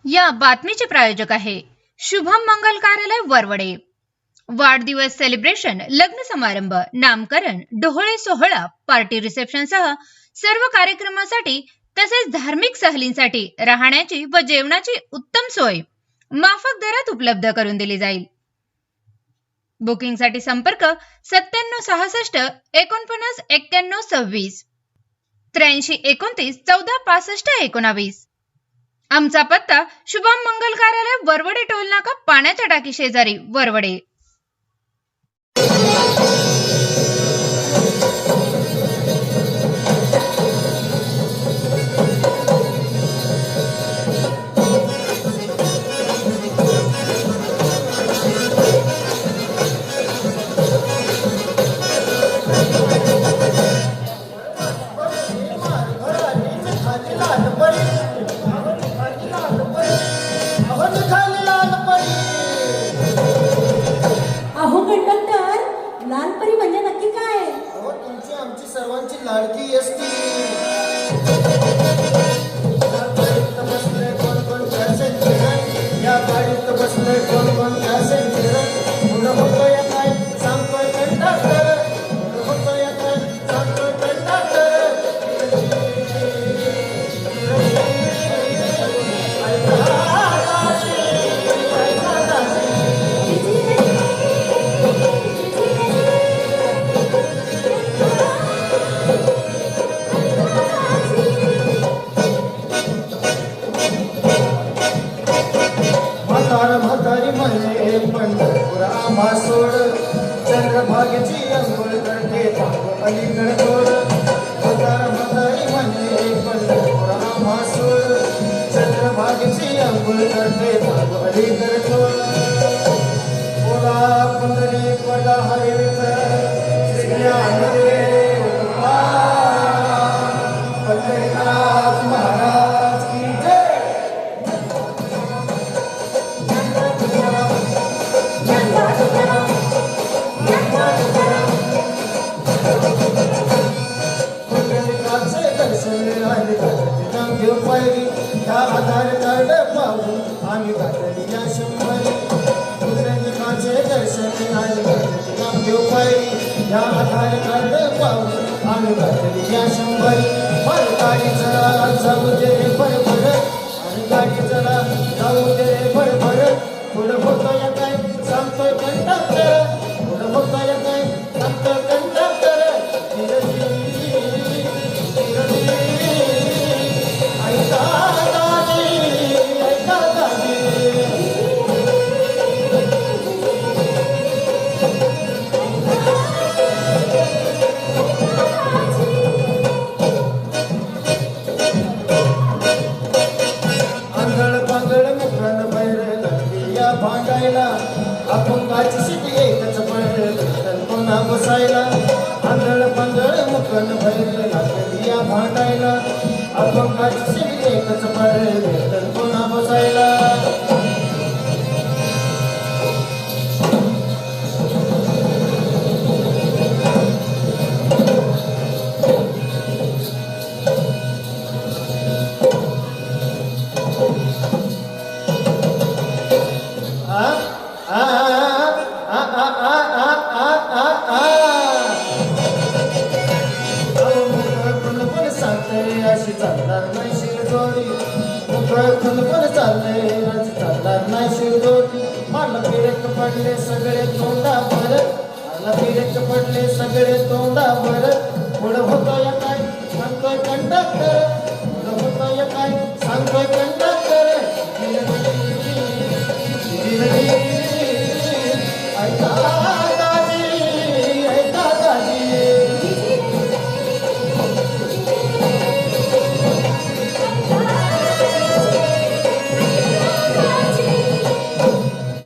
या बातमीचे प्रायोजक आहे शुभम मंगल कार्यालय वरवडे। वाढदिवस सेलिब्रेशन, लग्न समारंभ, नामकरण, डोहाळे सोहळा, पार्टी रिसेप्शन सह सर्व कार्यक्रमासाठी तसेच धार्मिक सहलींसाठी राहण्याची व जेवणाची उत्तम सोय माफक दरात उपलब्ध करून दिली जाईल। बुकिंगसाठी संपर्क 9766 49 91 26 83 29 14 65 19। आमचा पत्ता शुभम मंगल कार्यालय वरवडे टोल नाका पाण्याच्या टाकी शेजारी वरवडे। अहो कंडक्टर, लालपरी म्हणजे नक्की काय? अहो तुमची आमची सर्वांची लाडकी एसटी। या गाडीत बसले कोण पॅसेंजर, पुढं होतं या काय सांगतोय कंडक्टर, पुढं होतं या काय सांगतोय कंडक्टर। म्हातारी म्हणे पंढरपुरा आम्हा सोड, चंद्रभागेची अंघोळ करते थांब अलीकडे तोड। म्हातारी म्हणे पंढरपुरा आम्हा सोड, चंद्रभागेची अंघोळ करते थांब अलीकडे तोड। बोला पुंडलिक वरदा हरी विठ्ठल, श्री ज्ञानदेव तुकाराम, पंढरीनाथ महाराज की जय। ह्या आधार कार्ड पाहून आम्ही घातली या शंभरी, पुंडलिकाचे दर्शन आणि नाम घेऊ पाहिजे। ह्या आधार कार्ड पाहून आम्ही घातली या शंभरी। पण गाडी चला जाऊ दे भरभर, आणि गाडी चला जाऊ दे भरभर। पुढं होतं या काय सांगतोय कंडक्टर, पुढं होतं या काय सांगतोय कंडक्टर। भांडायला अपंगाची शिटी एकच पडलं पुन्हा बसायला। आंधळ पांधळ मुकन भरलं लागली या भांडायला, अपंगाची शिटी एकच पडलं पुन्हा बसायला। अशी चालणार नाही शिरजोडी, पण चाललंय अशी चालणार नाही शिरजोडी। मला फिरक पडले सगळे तोंडावर, मला फिरक पडले सगळे तोंडावर।